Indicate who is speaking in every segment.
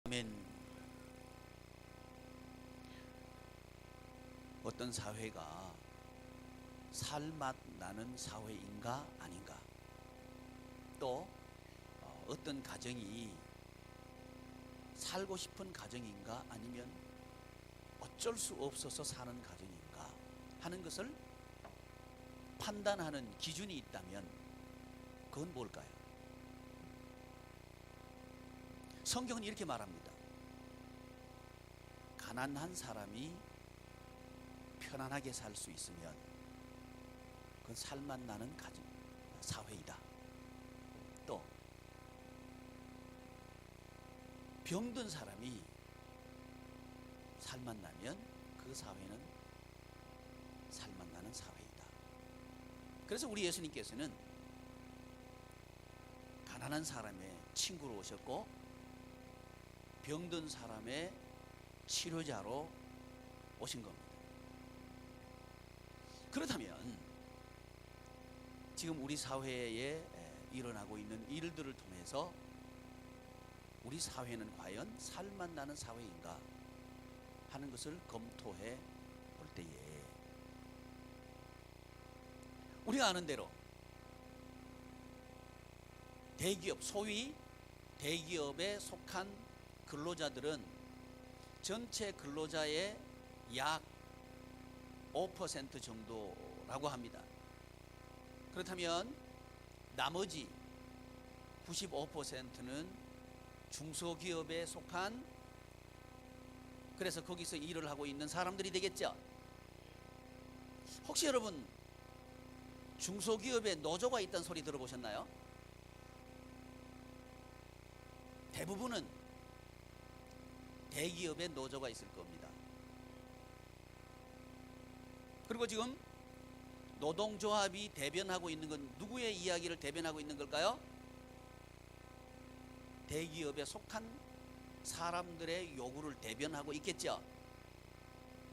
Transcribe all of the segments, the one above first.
Speaker 1: 아멘. 어떤 사회가 살맛 나는 사회인가 아닌가, 또 어떤 가정이 살고 싶은 가정인가 아니면 어쩔 수 없어서 사는 가정인가 하는 것을 판단하는 기준이 있다면 그건 뭘까요? 성경은 이렇게 말합니다. 가난한 사람이 편안하게 살 수 있으면 그건 살맛 나는 가정, 사회이다. 또 병든 사람이 살맛 나면 그 사회는 살맛 나는 사회이다. 그래서 우리 예수님께서는 가난한 사람의 친구로 오셨고 병든 사람의 치료자로 오신 겁니다. 그렇다면 지금 우리 사회에 일어나고 있는 일들을 통해서 우리 사회는 과연 살맛 나는 사회인가 하는 것을 검토해 볼 때에 우리가 아는 대로 대기업, 소위 대기업에 속한 근로자들은 전체 근로자의 약 5% 정도라고 합니다. 그렇다면 나머지 95%는 중소기업에 속한, 그래서 거기서 일을 하고 있는 사람들이 되겠죠. 혹시 여러분 중소기업에 노조가 있다는 소리 들어보셨나요? 대부분은 대기업에 노조가 있을 겁니다. 그리고 지금 노동조합이 대변하고 있는 건 누구의 이야기를 대변하고 있는 걸까요? 대기업에 속한 사람들의 요구를 대변하고 있겠죠.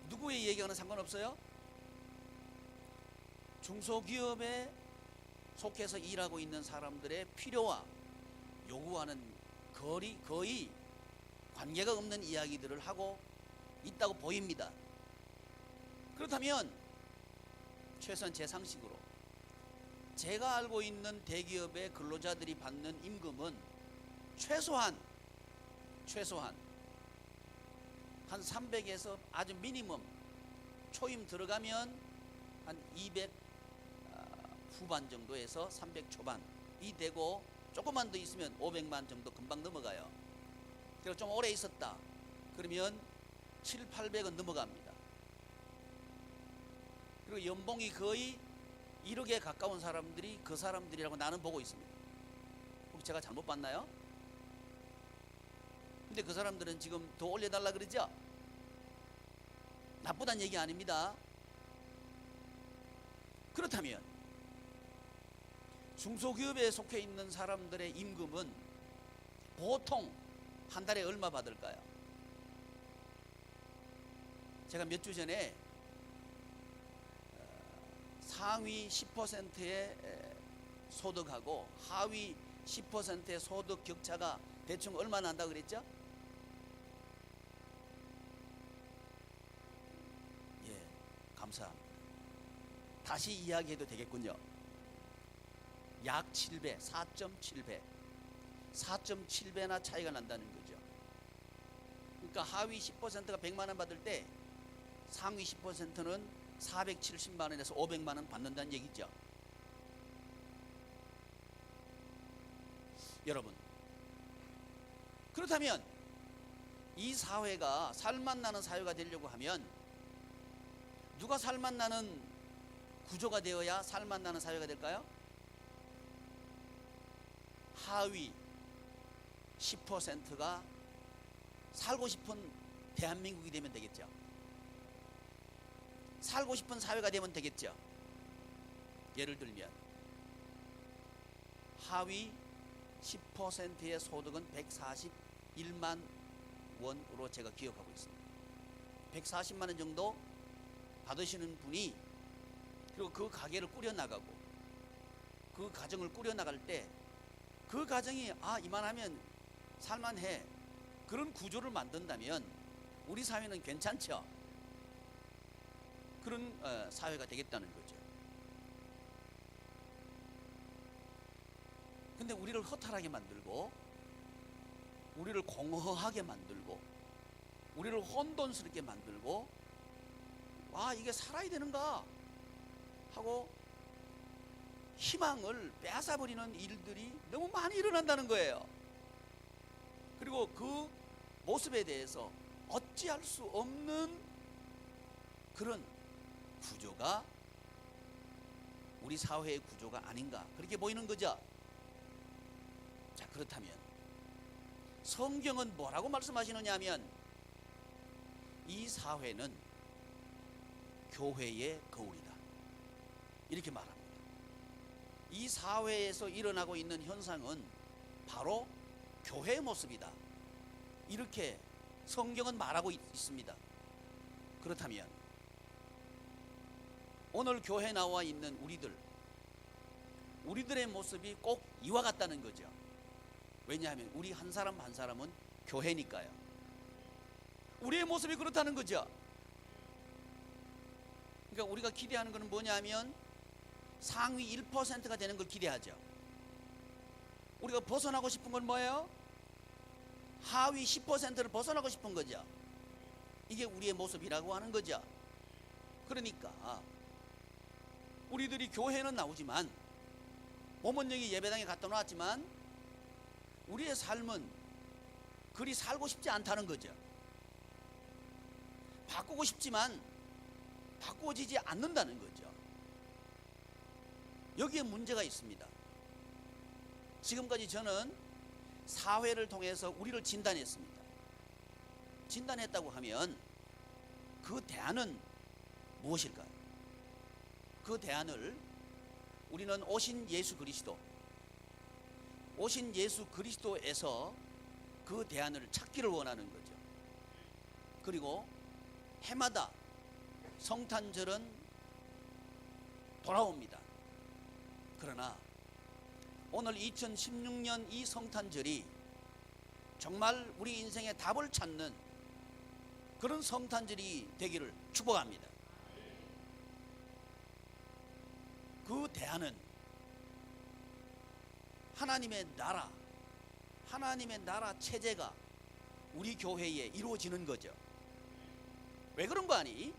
Speaker 1: 누구의 얘기와는 상관없어요. 중소기업에 속해서 일하고 있는 사람들의 필요와 요구와는 거의 관계가 없는 이야기들을 하고 있다고 보입니다. 그렇다면 최소한 제 상식으로 제가 알고 있는 대기업의 근로자들이 받는 임금은 최소한 한 300에서 아주 미니멈 초임 들어가면 한 200 후반 정도에서 300 초반이 되고, 조금만 더 있으면 500만 정도 금방 넘어가요. 그리고 좀 오래 있었다 그러면 7, 800은 넘어갑니다. 그리고 연봉이 거의 1억에 가까운 사람들이 그 사람들이라고 나는 보고 있습니다. 혹시 제가 잘못 봤나요? 근데 그 사람들은 지금 더 올려달라 그러죠? 나쁘다는 얘기 아닙니다. 그렇다면 중소기업에 속해 있는 사람들의 임금은 보통 한 달에 얼마 받을까요? 제가 몇 주 전에 상위 10%의 소득하고 하위 10%의 소득 격차가 대충 얼마나 난다고 그랬죠? 예, 감사합니다. 다시 이야기해도 되겠군요. 약 7배, 4.7배, 4.7배나 차이가 난다는 거죠. 그러니까 하위 10%가 100만 원 받을 때 상위 10%는 470만 원에서 500만 원 받는다는 얘기죠. 여러분, 그렇다면 이 사회가 살맛 나는 사회가 되려고 하면 누가 살맛 나는 구조가 되어야 살맛 나는 사회가 될까요? 하위 10%가 살고 싶은 대한민국이 되면 되겠죠. 살고 싶은 사회가 되면 되겠죠. 예를 들면 하위 10%의 소득은 141만 원으로 제가 기억하고 있습니다. 140만 원 정도 받으시는 분이, 그리고 그 가게를 꾸려나가고 그 가정을 꾸려나갈 때 그 가정이 이만하면 살만해, 그런 구조를 만든다면 우리 사회는 괜찮죠. 그런 사회가 되겠다는 거죠. 근데 우리를 허탈하게 만들고, 우리를 공허하게 만들고, 우리를 혼돈스럽게 만들고, 와, 이게 살아야 되는가 하고 희망을 빼앗아버리는 일들이 너무 많이 일어난다는 거예요. 그리고 그 모습에 대해서 어찌할 수 없는 그런 구조가 우리 사회의 구조가 아닌가, 그렇게 보이는 거죠. 자, 그렇다면 성경은 뭐라고 말씀하시느냐 하면, 이 사회는 교회의 거울이다, 이렇게 말합니다. 이 사회에서 일어나고 있는 현상은 바로 교회의 모습이다, 이렇게 성경은 말하고 있습니다. 그렇다면 오늘 교회에 나와 있는 우리들의 모습이 꼭 이와 같다는 거죠. 왜냐하면 우리 한 사람 한 사람은 교회니까요. 우리의 모습이 그렇다는 거죠. 그러니까 우리가 기대하는 것은 뭐냐면 상위 1%가 되는 걸 기대하죠. 우리가 벗어나고 싶은 건 뭐예요? 하위 10%를 벗어나고 싶은 거죠. 이게 우리의 모습이라고 하는 거죠. 그러니까 우리들이 교회는 나오지만, 몸은 여기 예배당에 갖다 놨지만 우리의 삶은 그리 살고 싶지 않다는 거죠. 바꾸고 싶지만 바꾸어지지 않는다는 거죠. 여기에 문제가 있습니다. 지금까지 저는 사회를 통해서 우리를 진단했습니다. 진단했다고 하면 그 대안은 무엇일까요? 그 대안을 우리는 오신 예수 그리스도에서 그 대안을 찾기를 원하는 거죠. 그리고 해마다 성탄절은 돌아옵니다. 그러나 오늘 2016년 이 성탄절이 정말 우리 인생의 답을 찾는 그런 성탄절이 되기를 축복합니다. 그 대안은 하나님의 나라 체제가 우리 교회에 이루어지는 거죠. 왜 그런 거 아니?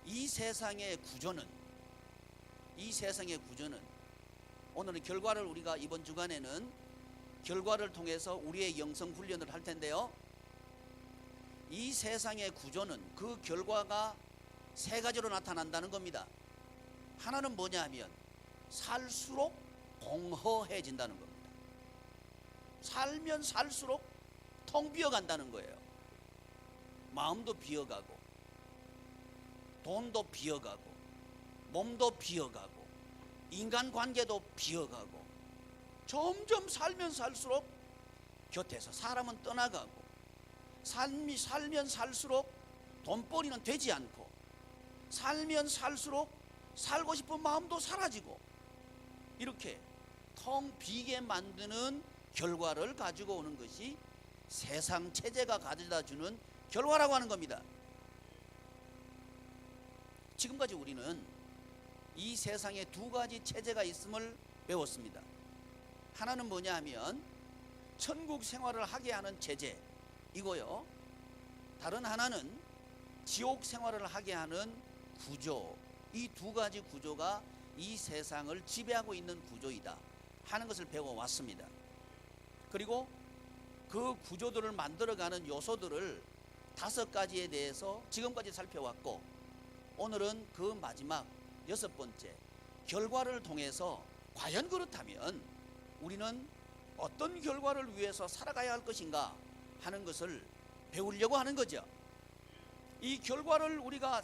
Speaker 1: 이 세상의 구조는 오늘은 결과를, 우리가 이번 주간에는 결과를 통해서 우리의 영성 훈련을 할 텐데요. 이 세상의 구조는 그 결과가 세 가지로 나타난다는 겁니다. 하나는 뭐냐 하면 살수록 공허해진다는 겁니다. 살면 살수록 텅 비어간다는 거예요. 마음도 비어가고, 돈도 비어가고, 몸도 비어가고, 인간관계도 비어가고, 점점 살면 살수록 곁에서 사람은 떠나가고, 살면 살수록 돈벌이는 되지 않고, 살면 살수록 살고 싶은 마음도 사라지고, 이렇게 텅 비게 만드는 결과를 가지고 오는 것이 세상 체제가 가져다주는 결과라고 하는 겁니다. 지금까지 우리는 이 세상에 두 가지 체제가 있음을 배웠습니다. 하나는 뭐냐 하면 천국 생활을 하게 하는 체제 이고요, 다른 하나는 지옥 생활을 하게 하는 구조, 이 두 가지 구조가 이 세상을 지배하고 있는 구조이다 하는 것을 배워왔습니다. 그리고 그 구조들을 만들어가는 요소들을 5가지에 대해서 지금까지 살펴왔고, 오늘은 그 마지막 6번째 결과를 통해서 과연 그렇다면 우리는 어떤 결과를 위해서 살아가야 할 것인가 하는 것을 배우려고 하는 거죠. 이 결과를 우리가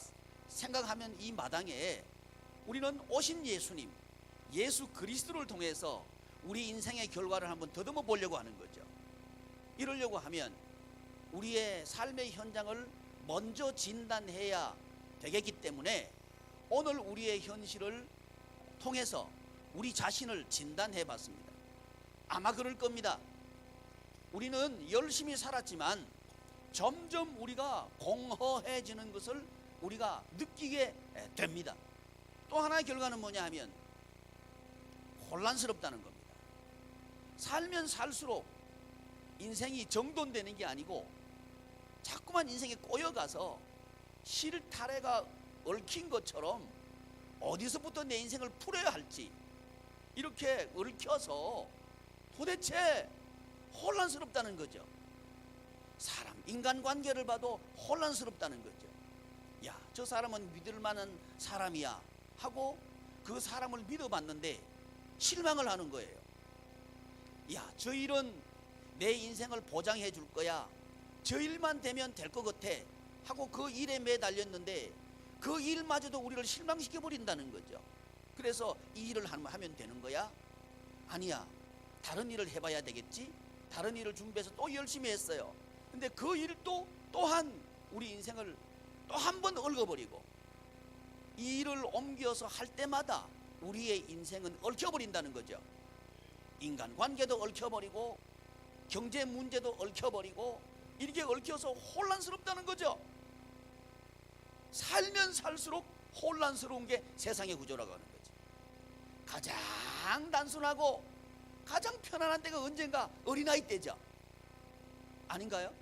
Speaker 1: 생각하면 이 마당에 우리는 오신 예수님, 예수 그리스도를 통해서 우리 인생의 결과를 한번 더듬어 보려고 하는 거죠. 이러려고 하면 우리의 삶의 현장을 먼저 진단해야 되겠기 때문에 오늘 우리의 현실을 통해서 우리 자신을 진단해 봤습니다. 아마 그럴 겁니다. 우리는 열심히 살았지만 점점 우리가 공허해지는 것을 우리가 느끼게 됩니다. 또 하나의 결과는 뭐냐 하면 혼란스럽다는 겁니다. 살면 살수록 인생이 정돈되는 게 아니고 자꾸만 인생에 꼬여가서 실타래가 얽힌 것처럼 어디서부터 내 인생을 풀어야 할지 이렇게 얽혀서 도대체 혼란스럽다는 거죠. 사람, 인간관계를 봐도 혼란스럽다는 거죠. 야, 저 사람은 믿을 만한 사람이야 하고 그 사람을 믿어봤는데 실망을 하는 거예요. 야, 저 일은 내 인생을 보장해 줄 거야, 저 일만 되면 될 것 같아 하고 그 일에 매달렸는데 그 일마저도 우리를 실망시켜 버린다는 거죠. 그래서 이 일을 하면 되는 거야? 아니야, 다른 일을 해봐야 되겠지. 다른 일을 준비해서 또 열심히 했어요. 근데 그 일도 또한 우리 인생을 또 한 번 얽어버리고, 이 일을 옮겨서 할 때마다 우리의 인생은 얽혀버린다는 거죠. 인간관계도 얽혀버리고 경제 문제도 얽혀버리고 이렇게 얽혀서 혼란스럽다는 거죠. 살면 살수록 혼란스러운 게 세상의 구조라고 하는 거지. 가장 단순하고 가장 편안한 때가 언젠가 어린아이 때죠. 아닌가요?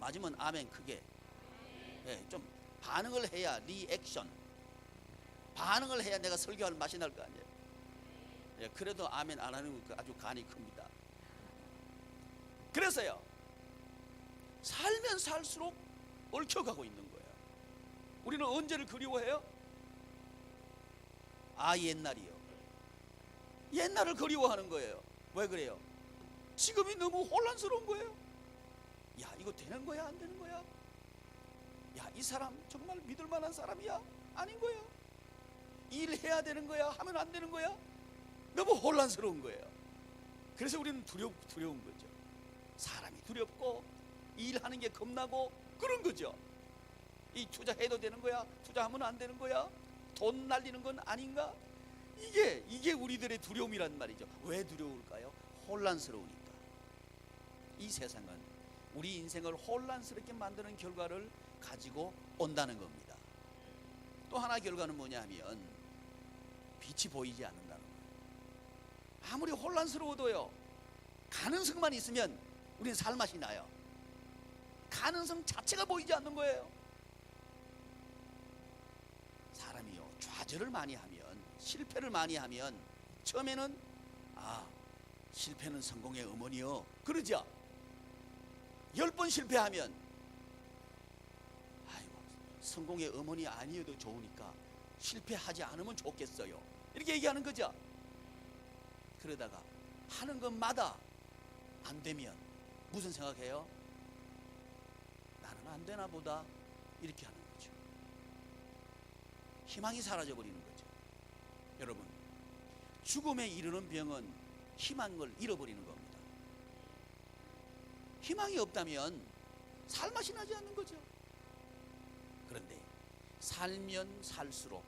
Speaker 1: 맞으면 아멘 크게. 예, 좀 반응을 해야, 리액션 반응을 해야 내가 설교할 맛이 날 거 아니에요. 예, 그래도 아멘 안 하는 거 아주 간이 큽니다. 그래서요, 살면 살수록 얽혀가고 있는 거예요. 우리는 언제를 그리워해요? 아, 옛날이요. 옛날을 그리워하는 거예요. 왜 그래요? 지금이 너무 혼란스러운 거예요. 야, 이거 되는 거야, 안 되는 거야? 야, 이 사람 정말 믿을 만한 사람이야, 아닌 거야? 일해야 되는 거야, 하면 안 되는 거야? 너무 혼란스러운 거예요. 그래서 우리는 두려운 거죠. 사람이 두렵고 일하는 게 겁나고 그런 거죠. 이 투자해도 되는 거야? 투자하면 안 되는 거야? 돈 날리는 건 아닌가? 이게 우리들의 두려움이란 말이죠. 왜 두려울까요? 혼란스러우니까. 이 세상은 우리 인생을 혼란스럽게 만드는 결과를 가지고 온다는 겁니다. 또 하나 결과는 뭐냐 하면 빛이 보이지 않는다는 거예요. 아무리 혼란스러워도요, 가능성만 있으면 우리는 살맛이 나요. 가능성 자체가 보이지 않는 거예요. 사람이요, 좌절을 많이 하면, 실패를 많이 하면 처음에는 아, 실패는 성공의 어머니요 그러죠. 10번 실패하면 아이고, 성공의 어머니 아니어도 좋으니까 실패하지 않으면 좋겠어요, 이렇게 얘기하는 거죠. 그러다가 하는 것마다 안 되면 무슨 생각해요? 나는 안 되나 보다, 이렇게 하는 거죠. 희망이 사라져 버리는 거죠. 여러분, 죽음에 이르는 병은 희망을 잃어버리는 겁니다. 희망이 없다면 살맛이 나지 않는 거죠. 그런데 살면 살수록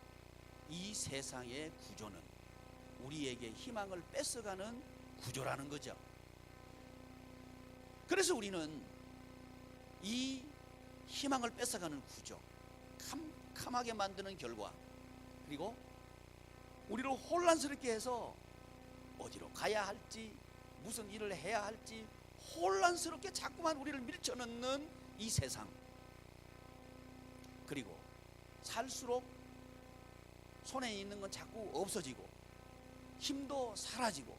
Speaker 1: 이 세상의 구조는 우리에게 희망을 뺏어가는 구조라는 거죠. 그래서 우리는 이 희망을 뺏어가는 구조, 캄캄하게 만드는 결과, 그리고 우리를 혼란스럽게 해서 어디로 가야 할지, 무슨 일을 해야 할지 혼란스럽게 자꾸만 우리를 밀쳐넣는 이 세상, 그리고 살수록 손에 있는 건 자꾸 없어지고 힘도 사라지고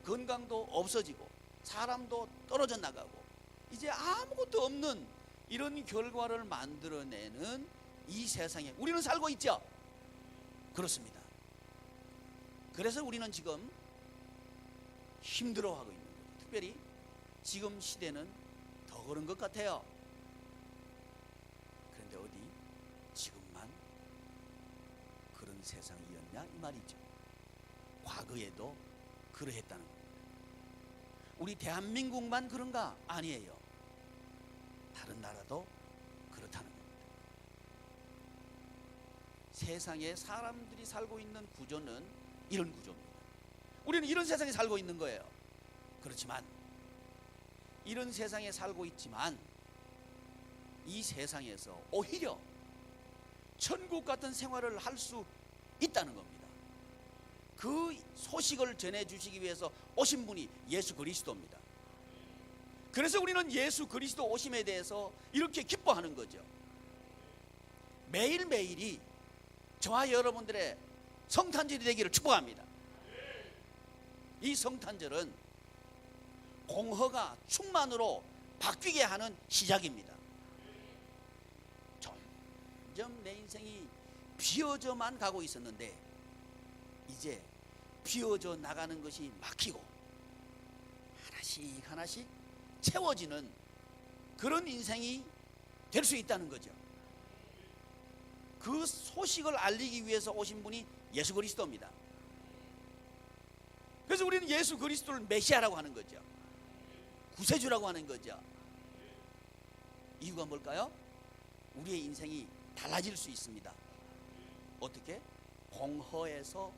Speaker 1: 건강도 없어지고 사람도 떨어져 나가고 이제 아무것도 없는 이런 결과를 만들어내는 이 세상에 우리는 살고 있죠. 그렇습니다. 그래서 우리는 지금 힘들어하고 있는 거예요. 특별히 지금 시대는 더 그런 것 같아요. 그런데 어디 지금만 그런 세상이었냐 이 말이죠. 과거에도 그러했다는 겁니다. 우리 대한민국만 그런가? 아니에요. 다른 나라도 그렇다는 겁니다. 세상에 사람들이 살고 있는 구조는 이런 구조입니다. 우리는 이런 세상에 살고 있는 거예요. 그렇지만 이런 세상에 살고 있지만 이 세상에서 오히려 천국 같은 생활을 할 수 있다는 겁니다. 그 소식을 전해주시기 위해서 오신 분이 예수 그리스도입니다. 그래서 우리는 예수 그리스도 오심에 대해서 이렇게 기뻐하는 거죠. 매일매일이 저와 여러분들의 성탄절이 되기를 축복합니다. 이 성탄절은 공허가 충만으로 바뀌게 하는 시작입니다. 점점 내 인생이 비어져만 가고 있었는데 이제 비어져 나가는 것이 막히고 하나씩 하나씩 채워지는 그런 인생이 될 수 있다는 거죠. 그 소식을 알리기 위해서 오신 분이 예수 그리스도입니다. 그래서 우리는 예수 그리스도를 메시아라고 하는 거죠. 구세주라고 하는 거죠. 이유가 뭘까요? 우리의 인생이 달라질 수 있습니다. 어떻게? 공허에서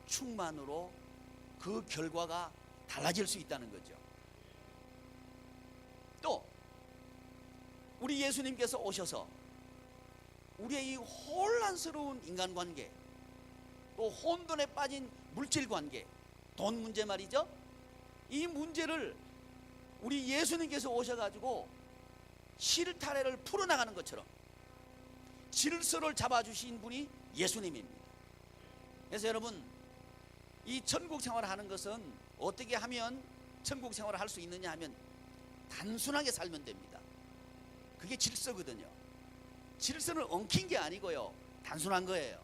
Speaker 1: 충만으로 그 결과가 달라질 수 있다는 거죠. 또 우리 예수님께서 오셔서 우리의 이 혼란스러운 인간관계, 또 혼돈에 빠진 물질관계, 돈 문제 말이죠. 이 문제를 우리 예수님께서 오셔가지고 실타래를 풀어나가는 것처럼 질서를 잡아주신 분이 예수님입니다. 그래서 여러분, 이 천국 생활을 하는 것은 어떻게 하면 천국 생활을 할 수 있느냐 하면 단순하게 살면 됩니다. 그게 질서거든요. 질서는 엉킨 게 아니고요, 단순한 거예요.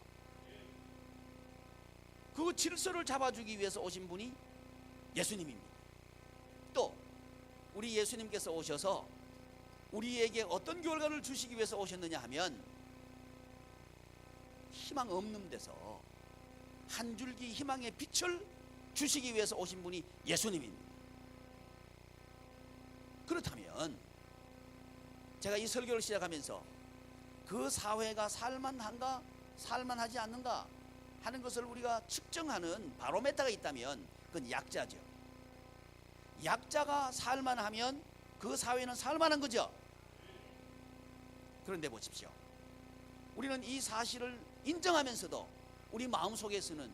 Speaker 1: 그 질서를 잡아주기 위해서 오신 분이 예수님입니다. 또 우리 예수님께서 오셔서 우리에게 어떤 결과를 주시기 위해서 오셨느냐 하면 희망 없는 데서 한 줄기 희망의 빛을 주시기 위해서 오신 분이 예수님입니다. 그렇다면 제가 이 설교를 시작하면서 그 사회가 살만한가 살만하지 않는가 하는 것을 우리가 측정하는 바로메터가 있다면 그건 약자죠. 약자가 살만하면 그 사회는 살만한 거죠. 그런데 보십시오, 우리는 이 사실을 인정하면서도 우리 마음속에서는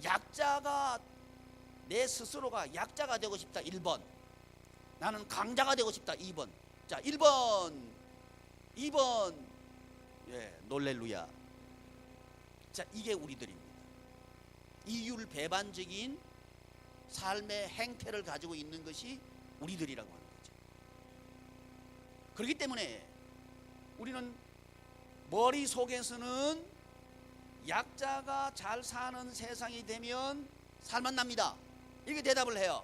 Speaker 1: 약자가, 내 스스로가 약자가 되고 싶다 1번, 나는 강자가 되고 싶다 2번. 자, 1번 2번, 예, 놀렐루야. 자, 이게 우리들입니다. 이율배반적인 삶의 행태를 가지고 있는 것이 우리들이라고 하는 거죠. 그렇기 때문에 우리는 머릿속에서는 약자가 잘 사는 세상이 되면 살만납니다, 이렇게 대답을 해요.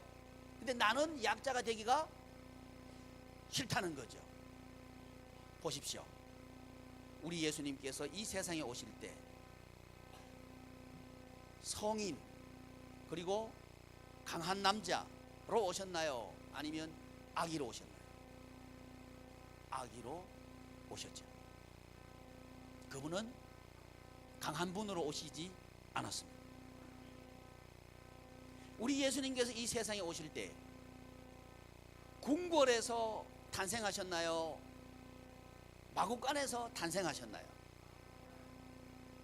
Speaker 1: 근데 나는 약자가 되기가 싫다는 거죠. 보십시오, 우리 예수님께서 이 세상에 오실 때 성인 그리고 강한 남자로 오셨나요? 아니면 아기로 오셨나요? 아기로 오셨죠. 그분은 강한 분으로 오시지 않았습니다. 우리 예수님께서 이 세상에 오실 때 궁궐에서 탄생하셨나요? 마구간에서 탄생하셨나요?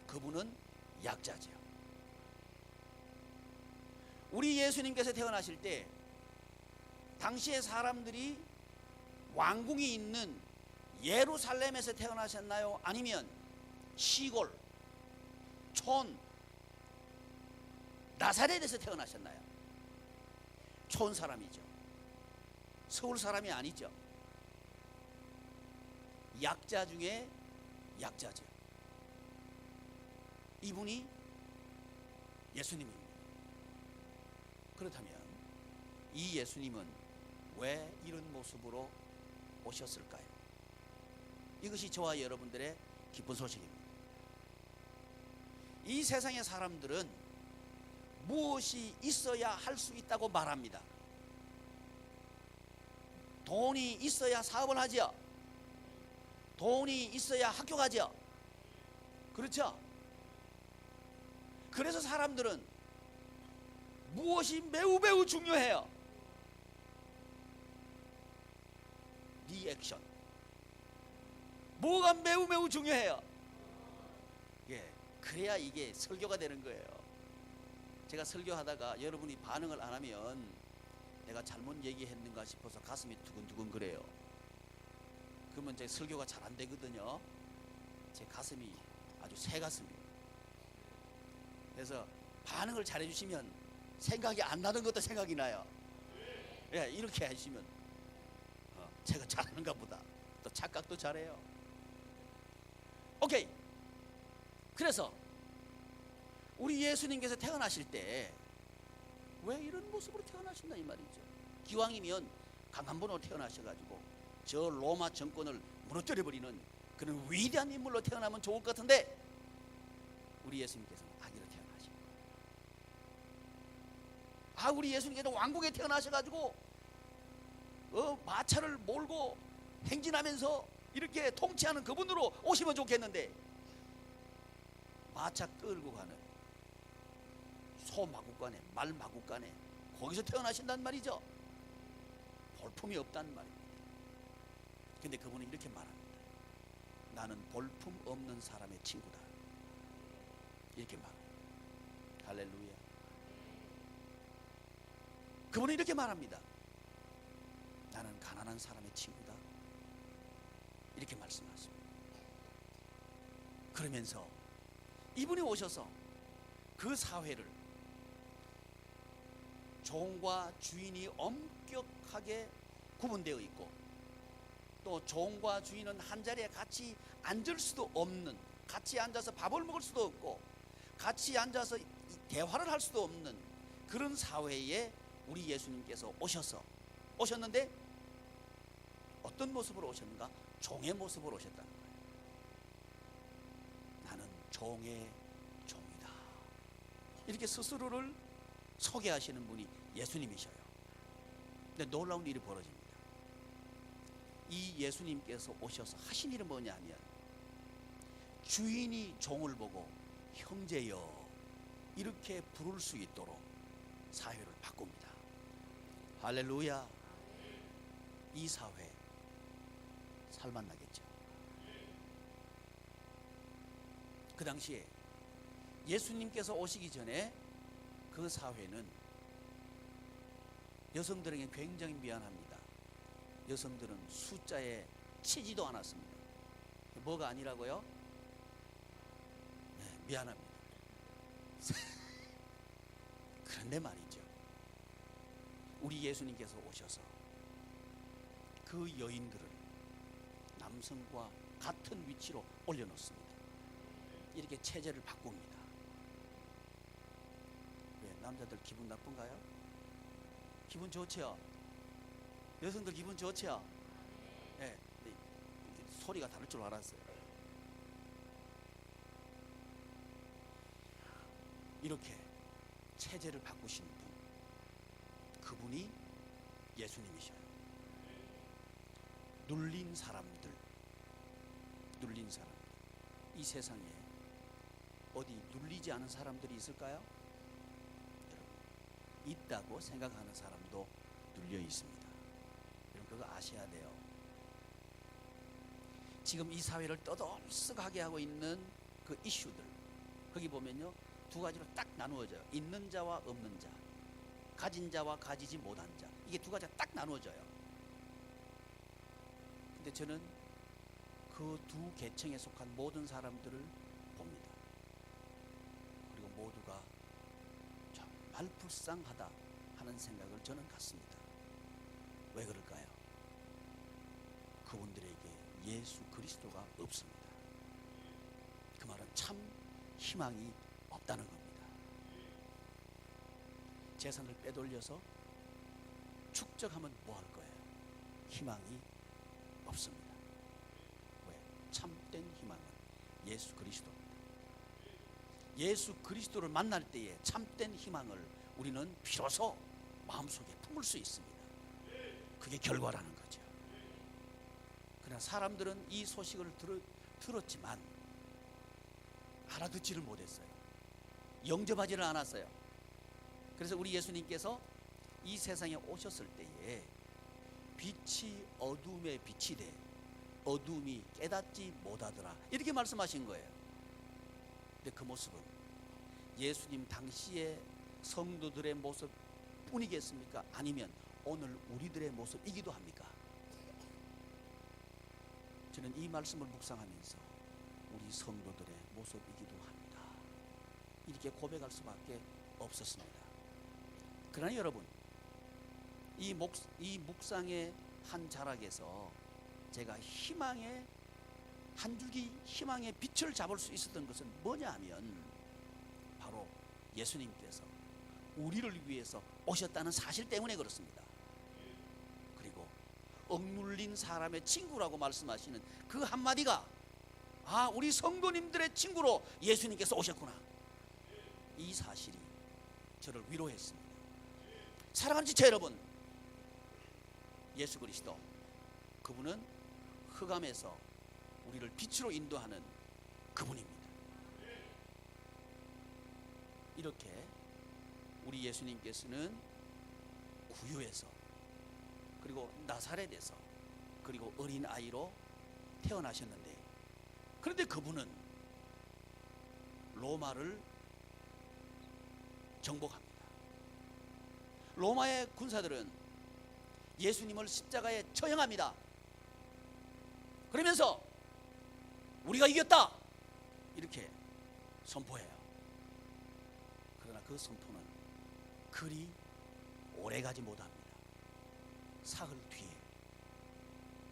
Speaker 1: 그분은 약자죠. 우리 예수님께서 태어나실 때 당시의 사람들이 왕궁이 있는 예루살렘에서 태어나셨나요? 아니면 시골, 촌, 나사렛에서 태어나셨나요? 촌 사람이죠. 서울 사람이 아니죠. 약자 중에 약자죠. 이분이 예수님입니다. 그렇다면 이 예수님은 왜 이런 모습으로 오셨을까요? 이것이 저와 여러분들의 기쁜 소식입니다. 이 세상의 사람들은 무엇이 있어야 할 수 있다고 말합니다. 돈이 있어야 사업을 하죠. 돈이 있어야 학교 가죠. 그렇죠? 그래서 사람들은 무엇이 매우 매우 중요해요. 리액션. 뭐가 매우 매우 중요해요. 예, 그래야 이게 설교가 되는 거예요. 제가 설교하다가 여러분이 반응을 안 하면 내가 잘못 얘기했는가 싶어서 가슴이 두근두근 그래요. 그러면 제 설교가 잘 안 되거든요. 제 가슴이 아주 새 가슴이에요. 그래서 반응을 잘 해주시면 생각이 안 나는 것도 생각이 나요. 예, 이렇게 하시면 제가 잘하는가 보다. 또 착각도 잘해요. 오케이. 그래서 우리 예수님께서 태어나실 때 왜 이런 모습으로 태어나신다 이 말이죠. 기왕이면 강한 분으로 태어나셔가지고 저 로마 정권을 무너뜨려버리는 그런 위대한 인물로 태어나면 좋을 것 같은데 우리 예수님께서는 아기로 태어나시고, 우리 예수님께서 왕궁에 태어나셔가지고 마차를 몰고 행진하면서 이렇게 통치하는 그분으로 오시면 좋겠는데 마차 끌고 가는 소 마구간에 말 마구간에 거기서 태어나신단 말이죠. 볼품이 없단 말입니다. 근데 그분은 이렇게 말합니다. 나는 볼품 없는 사람의 친구다. 이렇게 말합니다. 할렐루야. 그분은 이렇게 말합니다. 나는 가난한 사람의 친구다. 이렇게 말씀하십니다. 그러면서 이분이 오셔서 그 사회를 종과 주인이 엄격하게 구분되어 있고, 또 종과 주인은 한 자리에 같이 앉을 수도 없는, 같이 앉아서 밥을 먹을 수도 없고 같이 앉아서 대화를 할 수도 없는 그런 사회에 우리 예수님께서 오셨는데 어떤 모습으로 오셨는가? 종의 모습으로 오셨다는 거예요. 나는 종의 종이다. 이렇게 스스로를 소개하시는 분이 예수님이셔요. 근데 놀라운 일이 벌어집니다. 이 예수님께서 오셔서 하신 일은 뭐냐 하면 주인이 종을 보고 형제여 이렇게 부를 수 있도록 사회를 바꿉니다. 할렐루야. 이 사회 살만나겠죠. 그 당시에 예수님께서 오시기 전에 그 사회는 여성들에게 굉장히 미안합니다. 여성들은 숫자에 치지도 않았습니다. 뭐가 아니라고요? 네, 미안합니다. 그런데 말이죠, 우리 예수님께서 오셔서 그 여인들을 남성과 같은 위치로 올려놓습니다. 이렇게 체제를 바꿉니다. 왜? 남자들 기분 나쁜가요? 기분 좋죠? 여성들 기분 좋죠? 네, 소리가 다를 줄 알았어요. 이렇게 체제를 바꾸시는 분, 그분이 예수님이셔요. 눌린 사람들, 이 세상에 어디 눌리지 않은 사람들이 있을까요? 여러분, 있다고 생각하는 사람도 눌려 있습니다. 여러분, 그거 아셔야 돼요. 지금 이 사회를 떠들썩하게 하고 있는 그 이슈들, 거기 보면요, 두 가지로 딱 나누어져요. 있는 자와 없는 자, 가진 자와 가지지 못한 자, 이게 두 가지가 딱 나누어져요. 근데 저는 그 두 계층에 속한 모든 사람들을 봅니다. 그리고 모두가 정말 불쌍하다 하는 생각을 저는 갖습니다. 왜 그럴까요? 그분들에게 예수 그리스도가 없습니다. 그 말은 참 희망이 없다는 겁니다. 재산을 빼돌려서 축적하면 뭐 할 거예요? 희망이 없습니다. 왜? 참된 희망은 예수 그리스도입니다. 예수 그리스도를 만날 때에 참된 희망을 우리는 비로소 마음속에 품을 수 있습니다. 그게 결과라는 거죠. 그러나 사람들은 이 소식을 들었지만 알아듣지를 못했어요. 영접하지를 않았어요. 그래서 우리 예수님께서 이 세상에 오셨을 때에 빛이 어둠에 빛이 돼 어둠이 깨닫지 못하더라, 이렇게 말씀하신 거예요. 근데 그 모습은 예수님 당시의 성도들의 모습 뿐이겠습니까? 아니면 오늘 우리들의 모습이기도 합니까? 저는 이 말씀을 묵상하면서 우리 성도들의 모습이기도 합니다, 이렇게 고백할 수밖에 없었습니다. 그러나 여러분, 이 묵상의 한 자락에서 제가 희망의 한 줄기 희망의 빛을 잡을 수 있었던 것은 뭐냐 하면 바로 예수님께서 우리를 위해서 오셨다는 사실 때문에 그렇습니다. 그리고 억눌린 사람의 친구라고 말씀하시는 그 한마디가 우리 성도님들의 친구로 예수님께서 오셨구나, 이 사실이 저를 위로했습니다. 사랑하는 지체 여러분, 예수 그리스도 그분은 흑암에서 우리를 빛으로 인도하는 그분입니다. 이렇게 우리 예수님께서는 구유에서 그리고 나사렛에서 그리고 어린아이로 태어나셨는데, 그런데 그분은 로마를 정복합니다. 로마의 군사들은 예수님을 십자가에 처형합니다. 그러면서 우리가 이겼다 이렇게 선포해요. 그러나 그 선포는 그리 오래가지 못합니다. 사흘 뒤에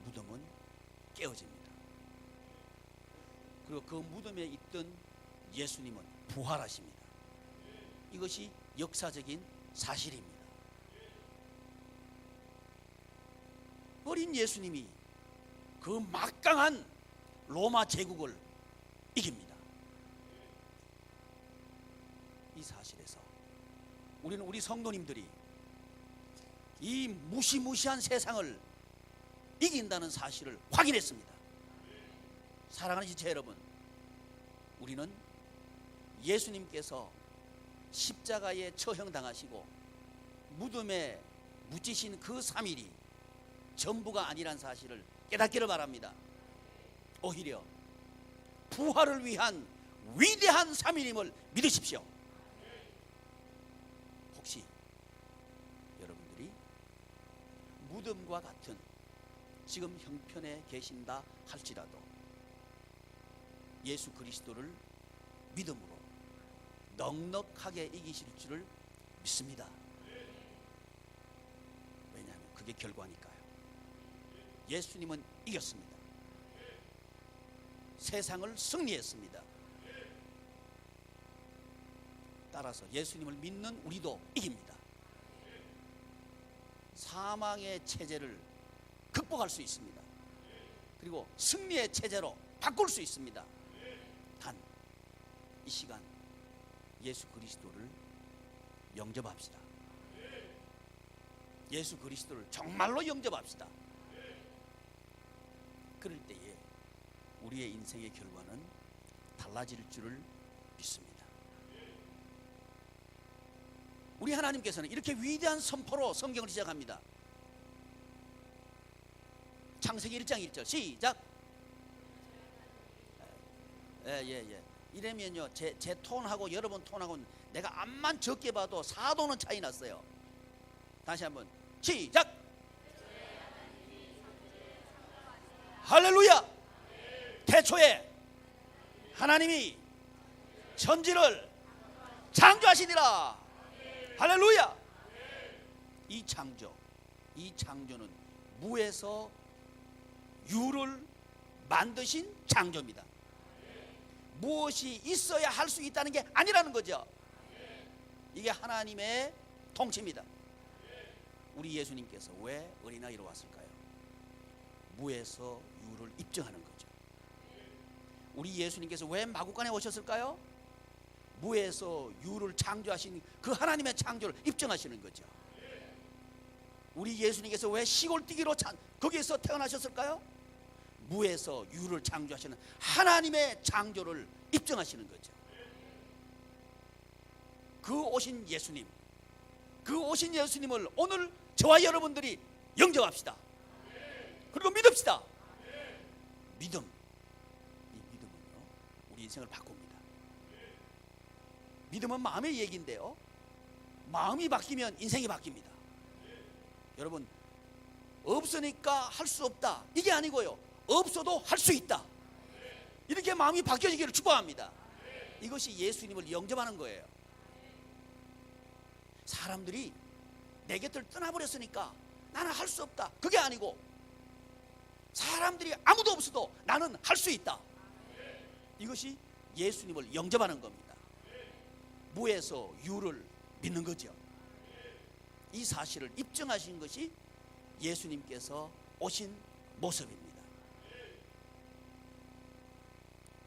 Speaker 1: 무덤은 깨어집니다. 그리고 그 무덤에 있던 예수님은 부활하십니다. 이것이 역사적인 사실입니다. 어린 예수님이 그 막강한 로마 제국을 이깁니다. 이 사실에서 우리는 우리 성도님들이 이 무시무시한 세상을 이긴다는 사실을 확인했습니다. 사랑하는 지체 여러분, 우리는 예수님께서 십자가에 처형당하시고 무덤에 묻히신 그 3일이 전부가 아니란 사실을 깨닫기를 바랍니다. 오히려 부활을 위한 위대한 3일임을 믿으십시오. 혹시 여러분들이 무덤과 같은 지금 형편에 계신다 할지라도 예수 그리스도를 믿음으로 넉넉하게 이기실 줄을 믿습니다. 왜냐하면 그게 결과니까요. 예수님은 이겼습니다. 세상을 승리했습니다. 따라서 예수님을 믿는 우리도 이깁니다. 사망의 체제를 극복할 수 있습니다. 그리고 승리의 체제로 바꿀 수 있습니다. 단 이 시간 예수 그리스도를 영접합시다. 예수 그리스도를 정말로 영접합시다. 그럴 때에 우리의 인생의 결과는 달라질 줄을 믿습니다. 우리 하나님께서는 이렇게 위대한 선포로 성경을 시작합니다. 창세기 1장 1절 시작. 예. 이러면요 제 톤하고 여러분 톤하고 내가 암만 적게 봐도 4도는 차이 났어요. 다시 한번 시작. 할렐루야. 태초에 하나님이 천지를 창조하시니라. 할렐루야. 이 창조는 무에서 유를 만드신 창조입니다. 무엇이 있어야 할 수 있다는 게 아니라는 거죠. 이게 하나님의 통치입니다. 우리 예수님께서 왜 어린아이로 왔을까요? 무에서 유를 입증하는 거죠. 우리 예수님께서 왜 마구간에 오셨을까요? 무에서 유를 창조하신 그 하나님의 창조를 입증하시는 거죠. 우리 예수님께서 왜 시골뛰기로 거기에서 태어나셨을까요? 무에서 유를 창조하시는 하나님의 창조를 입증하시는 거죠. 그 오신 예수님을 오늘 저와 여러분들이 영접합시다. 그리고 믿읍시다. 믿음, 이 믿음은요 우리 인생을 바꿉니다. 믿음은 마음의 얘기인데요, 마음이 바뀌면 인생이 바뀝니다. 여러분, 없으니까 할 수 없다 이게 아니고요, 없어도 할 수 있다, 이렇게 마음이 바뀌어지기를 축복합니다. 이것이 예수님을 영접하는 거예요. 사람들이 내 곁을 떠나버렸으니까 나는 할 수 없다, 그게 아니고 사람들이 아무도 없어도 나는 할 수 있다, 이것이 예수님을 영접하는 겁니다. 무에서 유를 믿는 거죠. 이 사실을 입증하신 것이 예수님께서 오신 모습입니다.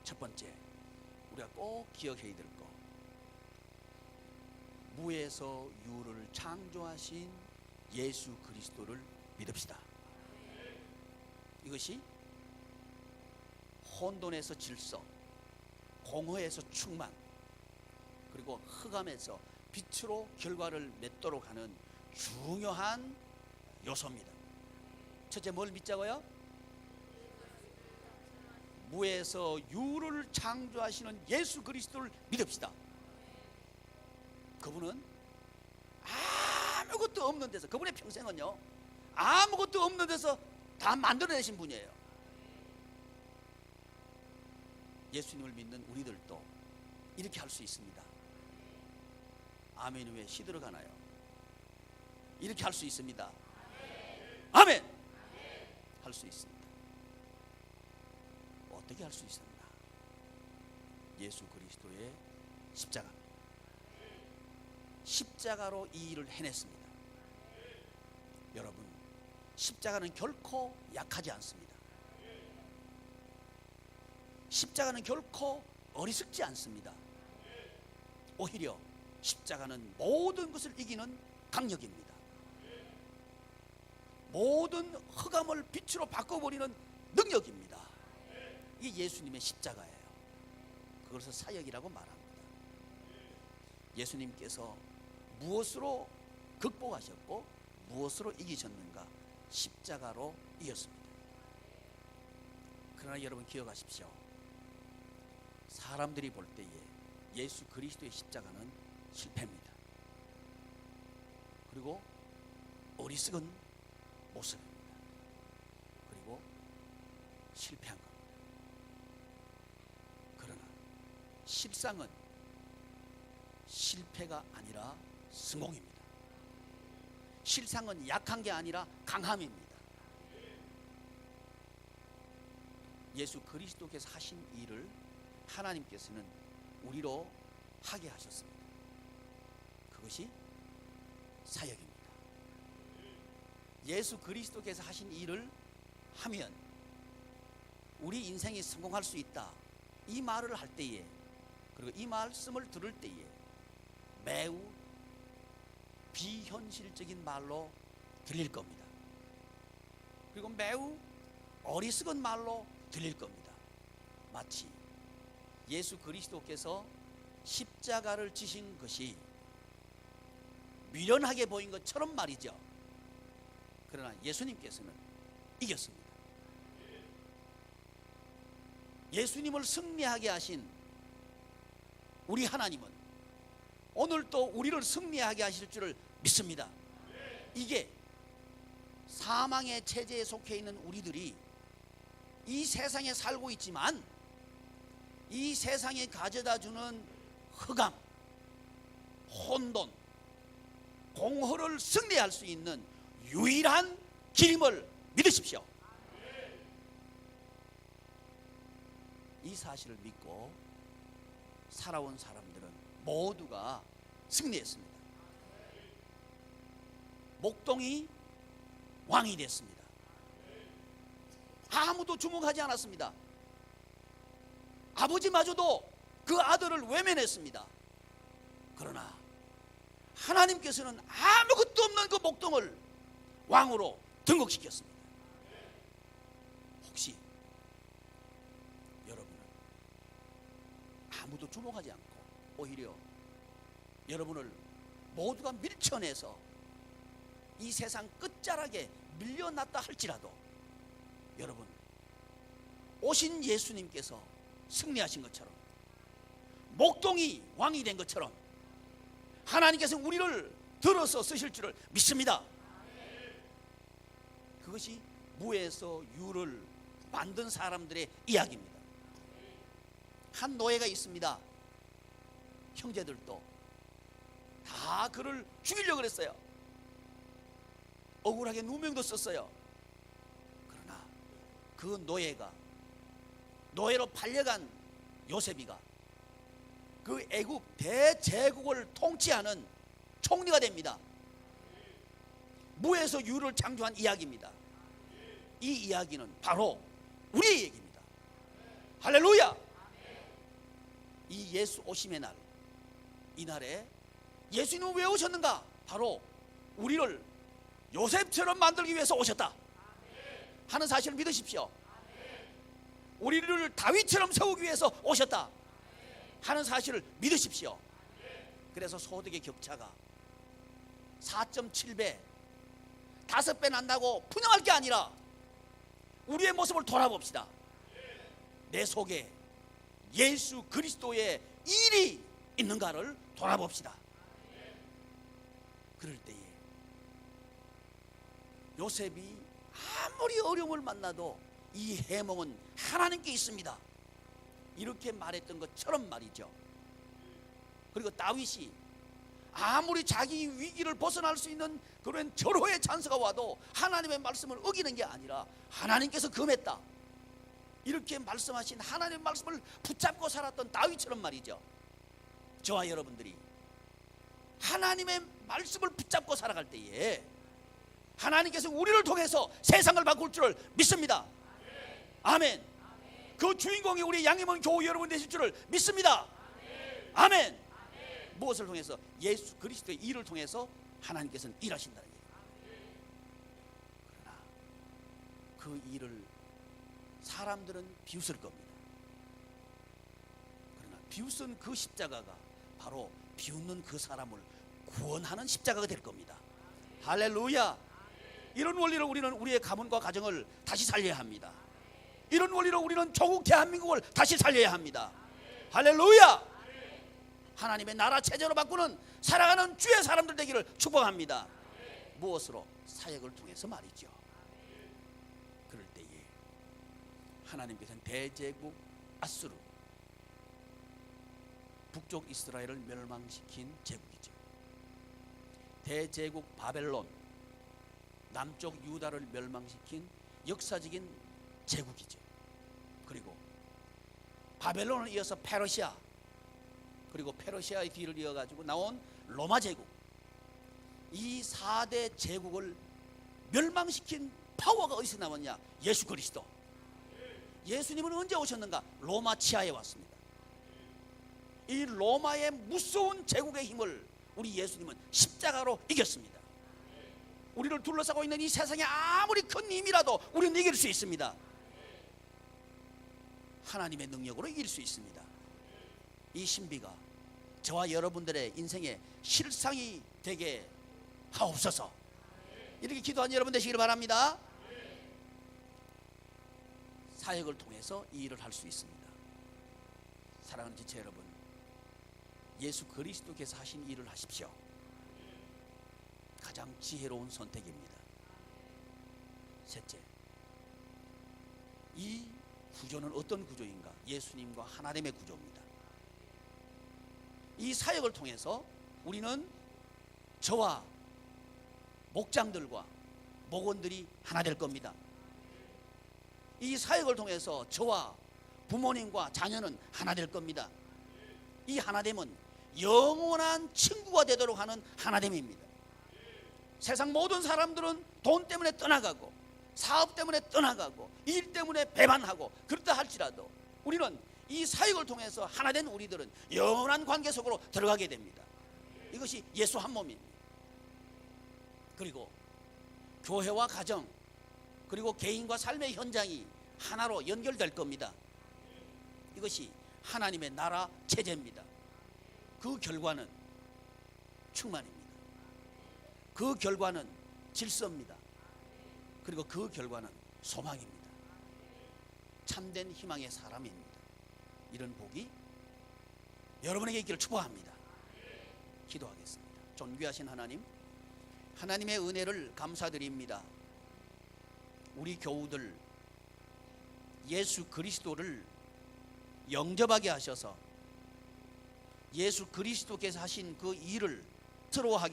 Speaker 1: 첫 번째, 우리가 꼭 기억해야 될 것, 무에서 유를 창조하신 예수 그리스도를 믿읍시다. 이것이 혼돈에서 질서, 공허에서 충만, 그리고 흑암에서 빛으로 결과를 맺도록 하는 중요한 요소입니다. 첫째, 뭘 믿자고요? 무에서 유를 창조하시는 예수 그리스도를 믿읍시다. 그분은 아무것도 없는 데서, 그분의 평생은요 아무것도 없는 데서 다 만들어내신 분이에요. 예수님을 믿는 우리들도 이렇게 할 수 있습니다. 아멘이 왜 시들어가나요? 이렇게 할 수 있습니다. 아멘! 할 수 있습니다. 어떻게 할 수 있습니다? 예수 그리스도의 십자가, 십자가로 이 일을 해냈습니다. 여러분, 십자가는 결코 약하지 않습니다. 십자가는 결코 어리석지 않습니다. 오히려 십자가는 모든 것을 이기는 강력입니다. 모든 흑암을 빛으로 바꿔버리는 능력입니다. 이게 예수님의 십자가예요. 그것을 사역이라고 말합니다. 예수님께서 무엇으로 극복하셨고 무엇으로 이기셨는가? 십자가로 이겼습니다. 그러나 여러분 기억하십시오. 사람들이 볼 때에 예수 그리스도의 십자가는 실패입니다. 그리고 어리석은 모습입니다. 그리고 실패한 겁니다. 그러나 실상은 실패가 아니라 성공입니다. 실상은 약한 게 아니라 강함입니다. 예수 그리스도께서 하신 일을 하나님께서는 우리로 하게 하셨습니다. 그것이 사역입니다. 예수 그리스도께서 하신 일을 하면 우리 인생이 성공할 수 있다, 이 말을 할 때에, 그리고 이 말씀을 들을 때에 매우 비현실적인 말로 들릴 겁니다. 그리고 매우 어리석은 말로 들릴 겁니다. 마치 예수 그리스도께서 십자가를 지신 것이 미련하게 보인 것처럼 말이죠. 그러나 예수님께서는 이겼습니다. 예수님을 승리하게 하신 우리 하나님은 오늘 또 우리를 승리하게 하실 줄을 믿습니다. 이게 사망의 체제에 속해 있는 우리들이 이 세상에 살고 있지만 이 세상에 가져다주는 흑암, 혼돈, 공허를 승리할 수 있는 유일한 길임을 믿으십시오. 이 사실을 믿고 살아온 사람들은 모두가 승리했습니다. 목동이 왕이 됐습니다. 아무도 주목하지 않았습니다. 아버지마저도 그 아들을 외면했습니다. 그러나 하나님께서는 아무것도 없는 그 목동을 왕으로 등극시켰습니다. 혹시 여러분은 아무도 주목하지 않고 오히려 여러분을 모두가 밀쳐내서 이 세상 끝자락에 밀려났다 할지라도 여러분, 오신 예수님께서 승리하신 것처럼, 목동이 왕이 된 것처럼 하나님께서 우리를 들어서 쓰실 줄을 믿습니다. 그것이 무에서 유를 만든 사람들의 이야기입니다. 한 노예가 있습니다. 형제들도 다 그를 죽이려고 그랬어요. 억울하게 누명도 썼어요. 그러나 그 노예로 팔려간 요셉이가 그 애굽 대제국을 통치하는 총리가 됩니다. 무에서 유를 창조한 이야기입니다. 이 이야기는 바로 우리의 얘기입니다. 할렐루야. 이 예수 오심의 날, 이날에 예수님은 왜 오셨는가? 바로 우리를 요셉처럼 만들기 위해서 오셨다 하는 사실을 믿으십시오. 우리를 다윗처럼 세우기 위해서 오셨다 하는 사실을 믿으십시오. 그래서 소득의 격차가 4.7배 5배 난다고 분양할 게 아니라 우리의 모습을 돌아봅시다. 내 속에 예수 그리스도의 일이 있는가를 돌아봅시다. 그럴 때에 요셉이 아무리 어려움을 만나도 이 해몽은 하나님께 있습니다, 이렇게 말했던 것처럼 말이죠. 그리고 다윗이 아무리 자기 위기를 벗어날 수 있는 그런 절호의 찬스가 와도 하나님의 말씀을 어기는 게 아니라 하나님께서 금했다, 이렇게 말씀하신 하나님의 말씀을 붙잡고 살았던 다윗처럼 말이죠. 저와 여러분들이 하나님의 말씀을 붙잡고 살아갈 때에 하나님께서 우리를 통해서 세상을 바꿀 줄을 믿습니다. 아멘. 그 주인공이 우리 양림원 교우 여러분 되실 줄을 믿습니다. 아멘. 무엇을 통해서? 예수 그리스도의 일을 통해서 하나님께서는 일하신다는 얘기예요. 그러나 그 일을 사람들은 비웃을 겁니다. 그러나 비웃은 그 십자가가 바로 비웃는 그 사람을 구원하는 십자가가 될 겁니다. 할렐루야. 이런 원리로 우리는 우리의 가문과 가정을 다시 살려야 합니다. 이런 원리로 우리는 조국 대한민국을 다시 살려야 합니다. 할렐루야. 하나님의 나라 체제로 바꾸는 살아가는 주의 사람들 되기를 축복합니다. 무엇으로? 사역을 통해서 말이죠. 그럴 때에 하나님께서는 대제국 아수르, 북쪽 이스라엘을 멸망시킨 제국이죠. 대제국 바벨론, 남쪽 유다를 멸망시킨 역사적인 제국이죠. 그리고 바벨론을 이어서 페르시아, 그리고 페르시아의 뒤를 이어가지고 나온 로마 제국, 이 4대 제국을 멸망시킨 파워가 어디서 나왔냐? 예수 그리스도. 예수님은 언제 오셨는가? 로마 치하에 왔습니다. 이 로마의 무서운 제국의 힘을 우리 예수님은 십자가로 이겼습니다. 우리를 둘러싸고 있는 이 세상에 아무리 큰 힘이라도 우리는 이길 수 있습니다. 하나님의 능력으로 이길 수 있습니다. 이 신비가 저와 여러분들의 인생의 실상이 되게 하옵소서. 이렇게 기도한 여러분 되시기를 바랍니다. 사역을 통해서 이 일을 할 수 있습니다. 사랑하는 지체 여러분, 예수 그리스도께서 하신 일을 하십시오. 가장 지혜로운 선택입니다. 셋째, 이 구조는 어떤 구조인가? 예수님과 하나님의 구조입니다. 이 사역을 통해서 우리는 저와 목장들과 목원들이 하나 될 겁니다. 이 사역을 통해서 저와 부모님과 자녀는 하나 될 겁니다. 이 하나됨은 영원한 친구가 되도록 하는 하나됨입니다. 세상 모든 사람들은 돈 때문에 떠나가고 사업 때문에 떠나가고 일 때문에 배반하고 그렇다 할지라도 우리는 이 사역을 통해서 하나된 우리들은 영원한 관계 속으로 들어가게 됩니다. 이것이 예수 한 몸입니다. 그리고 교회와 가정, 그리고 개인과 삶의 현장이 하나로 연결될 겁니다. 이것이 하나님의 나라 체제입니다. 그 결과는 충만입니다. 그 결과는 질서입니다. 그리고 그 결과는 소망입니다. 참된 희망의 사람입니다. 이런 복이 여러분에게 있기를 축복합니다. 기도하겠습니다. 존귀하신 하나님, 하나님의 은혜를 감사드립니다. 우리 교우들 예수 그리스도를 영접하게 하셔서 예수 그리스도께서 하신 그 일을 스스로 하게